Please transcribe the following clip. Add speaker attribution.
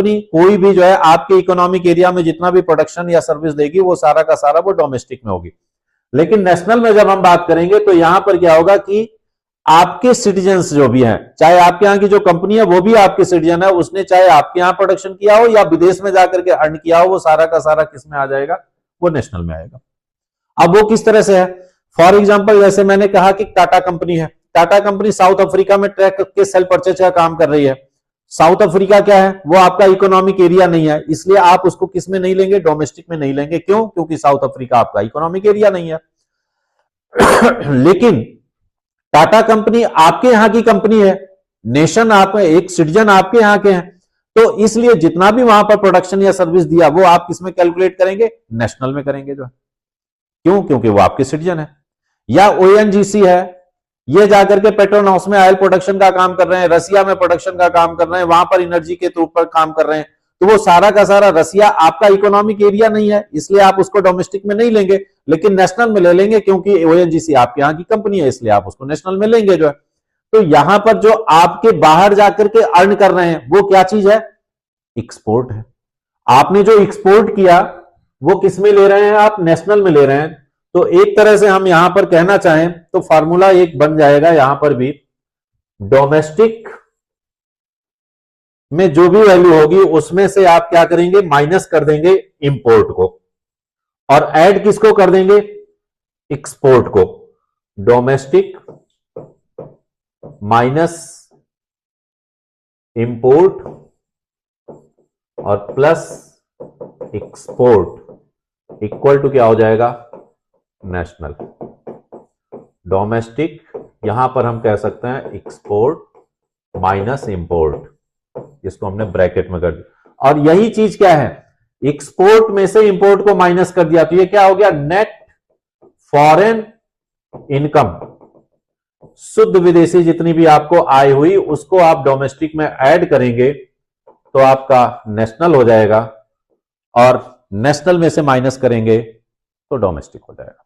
Speaker 1: Company कोई भी जो है आपके इकोनॉमिक एरिया में जितना भी प्रोडक्शन या सर्विस देगी वो सारा का सारा वो डोमेस्टिक में होगी। लेकिन नेशनल में जब हम बात करेंगे तो यहां पर क्या होगा कि आपके सिटीजन्स जो भी हैं, चाहे आपके यहां की जो कंपनी है वो भी आपके सिटीजन है, उसने चाहे आपके यहां प्रोडक्शन किया हो या विदेश में जाकर के अर्न किया हो, वो सारा का सारा किस में आ जाएगा, वो नेशनल में आएगा। अब वो किस तरह से है, फॉर एग्जांपल जैसे मैंने कहा कि टाटा कंपनी है, टाटा कंपनी साउथ अफ्रीका में ट्रक के सेल परचेज का काम कर रही है। साउथ अफ्रीका क्या है, वो आपका इकोनॉमिक एरिया नहीं है, इसलिए आप उसको किस में नहीं लेंगे, डोमेस्टिक में नहीं लेंगे। क्यों? क्योंकि साउथ अफ्रीका आपका इकोनॉमिक एरिया नहीं है। लेकिन टाटा कंपनी आपके यहां की कंपनी है, नेशन आप एक सिटीजन आपके यहां के हैं, तो इसलिए जितना भी वहां पर प्रोडक्शन या सर्विस दिया वो आप किसमें कैलकुलेट करेंगे, नेशनल में करेंगे जो है। क्यों? क्योंकि वो आपके सिटीजन है। या ओएनजीसी है, ये जाकर के पेट्रोनास में ऑयल प्रोडक्शन का काम कर रहे हैं, रसिया में प्रोडक्शन का काम कर रहे हैं, वहां पर एनर्जी के तौर पर काम कर रहे हैं, तो वो सारा का सारा रसिया आपका इकोनॉमिक एरिया नहीं है, इसलिए आप उसको डोमेस्टिक में नहीं लेंगे, लेकिन नेशनल में ले लेंगे, क्योंकि ओएनजीसी आपके यहां की कंपनी है, इसलिए आप उसको नेशनल में लेंगे जो है। तो यहां पर जो आपके बाहर जाकर के अर्न कर रहे हैं वो क्या चीज है, एक्सपोर्ट है। आपने जो एक्सपोर्ट किया वो किस में ले रहे हैं, आप नेशनल में ले रहे हैं। तो एक तरह से हम यहां पर कहना चाहें तो फार्मूला एक बन जाएगा यहां पर भी, डोमेस्टिक में जो भी वैल्यू होगी उसमें से आप क्या करेंगे, माइनस कर देंगे इंपोर्ट को, और ऐड किसको कर देंगे, एक्सपोर्ट को। डोमेस्टिक माइनस इंपोर्ट और प्लस एक्सपोर्ट इक्वल टू क्या हो जाएगा, नेशनल। डोमेस्टिक यहां पर हम कह सकते हैं एक्सपोर्ट माइनस इंपोर्ट, जिसको हमने ब्रैकेट में कर दिया। और यही चीज क्या है, एक्सपोर्ट में से इंपोर्ट को माइनस कर दिया, तो ये क्या हो गया, नेट फॉरेन इनकम। शुद्ध विदेशी जितनी भी आपको आय हुई उसको आप डोमेस्टिक में ऐड करेंगे तो आपका नेशनल हो जाएगा, और नेशनल में से माइनस करेंगे तो डोमेस्टिक हो जाएगा।